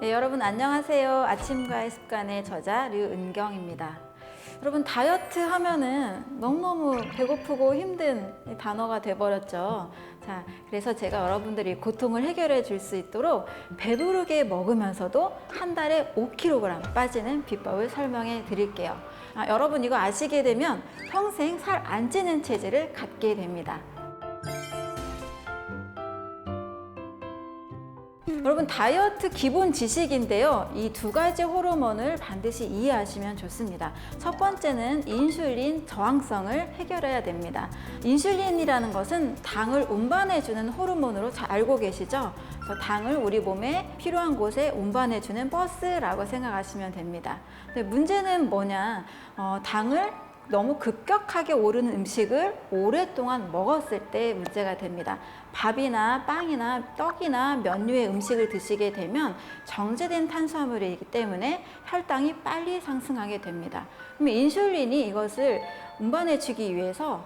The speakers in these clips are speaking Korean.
네, 여러분 안녕하세요. 아침과의 습관의 저자 류은경입니다. 여러분 다이어트 하면은 너무너무 배고프고 힘든 단어가 돼버렸죠. 자, 그래서 제가 여러분들이 고통을 해결해 줄 수 있도록 배부르게 먹으면서도 한 달에 5kg 빠지는 비법을 설명해 드릴게요. 여러분 이거 아시게 되면 평생 살 안 찌는 체질을 갖게 됩니다. 여러분 다이어트 기본 지식인데요. 이 두 가지 호르몬을 반드시 이해하시면 좋습니다. 첫 번째는 인슐린 저항성을 해결해야 됩니다. 인슐린이라는 것은 당을 운반해주는 호르몬으로 잘 알고 계시죠? 그래서 당을 우리 몸에 필요한 곳에 운반해주는 버스라고 생각하시면 됩니다. 근데 문제는 뭐냐? 당을 너무 급격하게 오르는 음식을 오랫동안 먹었을 때 문제가 됩니다. 밥이나 빵이나 떡이나 면류의 음식을 드시게 되면 정제된 탄수화물이기 때문에 혈당이 빨리 상승하게 됩니다. 그러면 인슐린이 이것을 운반해 주기 위해서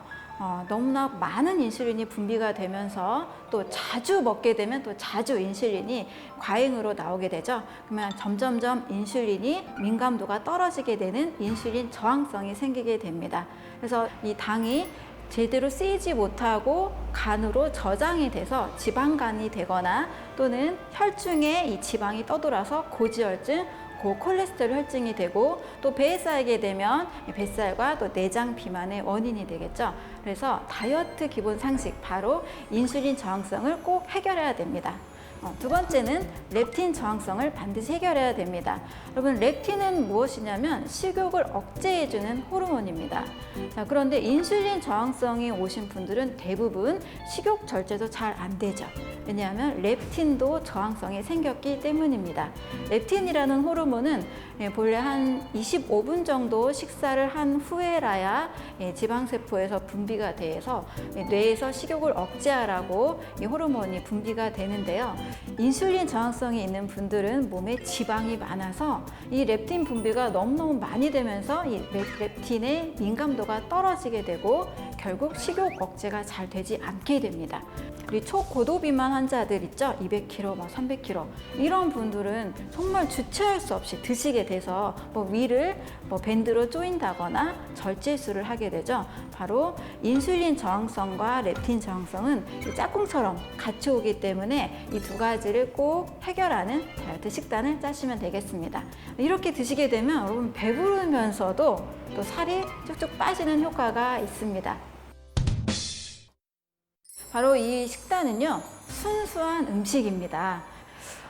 너무나 많은 인슐린이 분비가 되면서 또 자주 먹게 되면 또 자주 인슐린이 과잉으로 나오게 되죠. 그러면 점점점 인슐린이 민감도가 떨어지게 되는 인슐린 저항성이 생기게 됩니다. 그래서 이 당이 제대로 쓰이지 못하고 간으로 저장이 돼서 지방간이 되거나 또는 혈중에 이 지방이 떠돌아서 고지혈증, 고콜레스테롤 혈증이 되고 또 배에 쌓이게 되면 뱃살과 또 내장 비만의 원인이 되겠죠. 그래서 다이어트 기본 상식 바로 인슐린 저항성을 꼭 해결해야 됩니다. 두 번째는 렙틴 저항성을 반드시 해결해야 됩니다. 여러분 렙틴은 무엇이냐면 식욕을 억제해주는 호르몬입니다. 자, 그런데 인슐린 저항성이 오신 분들은 대부분 식욕 절제도 잘 안 되죠. 왜냐하면 렙틴도 저항성이 생겼기 때문입니다. 렙틴이라는 호르몬은 본래 한 25분 정도 식사를 한 후에라야 지방세포에서 분비가 돼서 뇌에서 식욕을 억제하라고 이 호르몬이 분비가 되는데요. 인슐린 저항성이 있는 분들은 몸에 지방이 많아서 이 렙틴 분비가 너무너무 많이 되면서 이 렙틴의 민감도가 떨어지게 되고 결국 식욕 억제가 잘 되지 않게 됩니다. 우리 초고도 비만 환자들 있죠? 200kg, 300kg 이런 분들은 정말 주체할 수 없이 드시게 돼서 위를 밴드로 조인다거나 절제술을 하게 되죠. 바로 인슐린 저항성과 렙틴 저항성은 짝꿍처럼 같이 오기 때문에 이 두 가지를 꼭 해결하는 다이어트 식단을 짜시면 되겠습니다. 이렇게 드시게 되면 여러분 배부르면서도 또 살이 쭉쭉 빠지는 효과가 있습니다. 바로 이 식단은요, 순수한 음식입니다.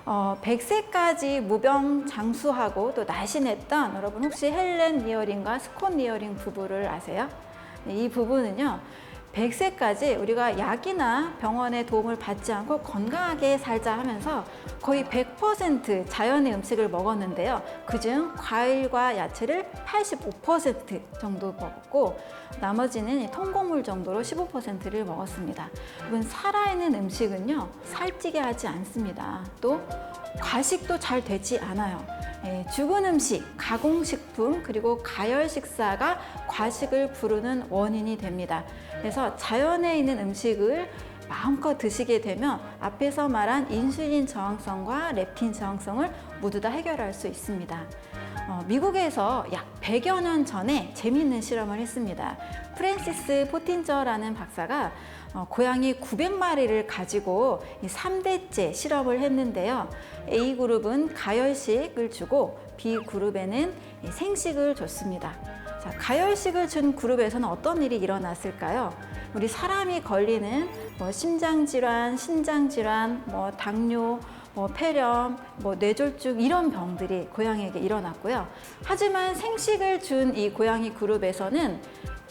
100세까지 무병장수하고 또 날씬했던 여러분 혹시 헬렌 리어링과 스콧 리어링 부부를 아세요? 이 부부는요, 100세까지 우리가 약이나 병원의 도움을 받지 않고 건강하게 살자 하면서 거의 100% 자연의 음식을 먹었는데요. 그중 과일과 야채를 85% 정도 먹었고 나머지는 통곡물 정도로 15%를 먹었습니다. 여러분 살아있는 음식은요, 살찌게 하지 않습니다. 또 과식도 잘 되지 않아요. 죽은 음식, 가공식품, 그리고 가열 식사가 과식을 부르는 원인이 됩니다. 그래서 자연에 있는 음식을 마음껏 드시게 되면 앞에서 말한 인슐린 저항성과 렙틴 저항성을 모두 다 해결할 수 있습니다. 미국에서 약 100여 년 전에 재미있는 실험을 했습니다. 프랜시스 포틴저라는 박사가 고양이 900마리를 가지고 3대째 실험을 했는데요. A그룹은 가열식을 주고 B그룹에는 생식을 줬습니다. 자, 가열식을 준 그룹에서는 어떤 일이 일어났을까요? 우리 사람이 걸리는 심장질환, 신장질환, 당뇨, 폐렴, 뇌졸중 이런 병들이 고양이에게 일어났고요. 하지만 생식을 준 이 고양이 그룹에서는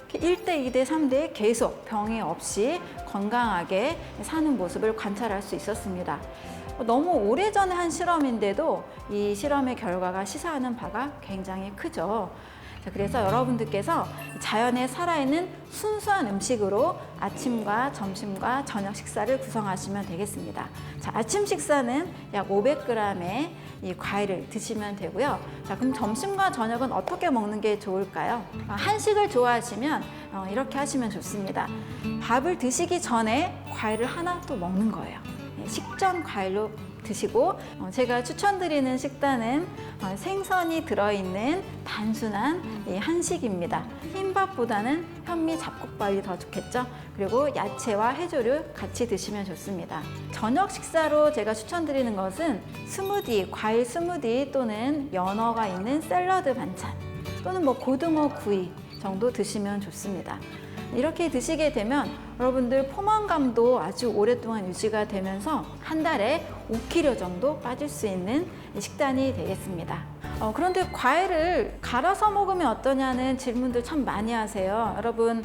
1대, 2대, 3대 계속 병이 없이 건강하게 사는 모습을 관찰할 수 있었습니다. 너무 오래전에 한 실험인데도 이 실험의 결과가 시사하는 바가 굉장히 크죠. 그래서 여러분들께서 자연에 살아있는 순수한 음식으로 아침과 점심과 저녁 식사를 구성하시면 되겠습니다. 자, 아침 식사는 약 500g의 이 과일을 드시면 되고요. 자, 그럼 점심과 저녁은 어떻게 먹는 게 좋을까요? 한식을 좋아하시면 이렇게 하시면 좋습니다. 밥을 드시기 전에 과일을 하나 또 먹는 거예요. 식전 과일로 드시고 제가 추천드리는 식단은 생선이 들어있는 단순한 이 한식입니다. 흰밥보다는 현미 잡곡밥이 더 좋겠죠. 그리고 야채와 해조류 같이 드시면 좋습니다. 저녁 식사로 제가 추천드리는 것은 스무디, 과일 스무디 또는 연어가 있는 샐러드 반찬 또는 고등어 구이 정도 드시면 좋습니다. 이렇게 드시게 되면 여러분들 포만감도 아주 오랫동안 유지가 되면서 한 달에 5kg 정도 빠질 수 있는 식단이 되겠습니다. 그런데 과일을 갈아서 먹으면 어떠냐는 질문들 참 많이 하세요. 여러분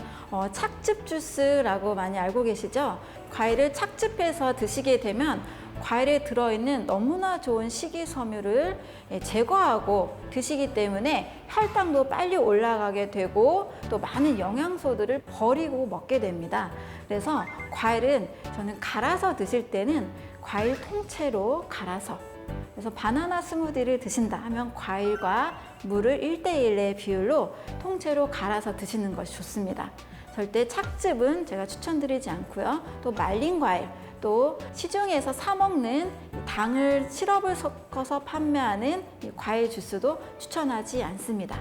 착즙 주스라고 많이 알고 계시죠? 과일을 착즙해서 드시게 되면 과일에 들어있는 너무나 좋은 식이섬유를 제거하고 드시기 때문에 혈당도 빨리 올라가게 되고 또 많은 영양소들을 버리고 먹게 됩니다. 그래서 과일은 저는 갈아서 드실 때는 과일 통째로 갈아서, 그래서 바나나 스무디를 드신다 하면 과일과 물을 1대1의 비율로 통째로 갈아서 드시는 것이 좋습니다. 절대 착즙은 제가 추천드리지 않고요. 또 말린 과일, 또 시중에서 사 먹는 당을 시럽을 섞어서 판매하는 과일 주스도 추천하지 않습니다.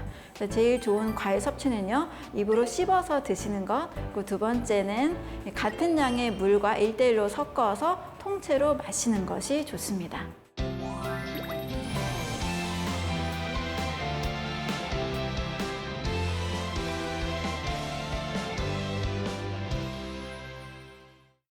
제일 좋은 과일 섭취는요, 입으로 씹어서 드시는 것, 그리고 두 번째는 같은 양의 물과 1대1로 섞어서 통째로 마시는 것이 좋습니다.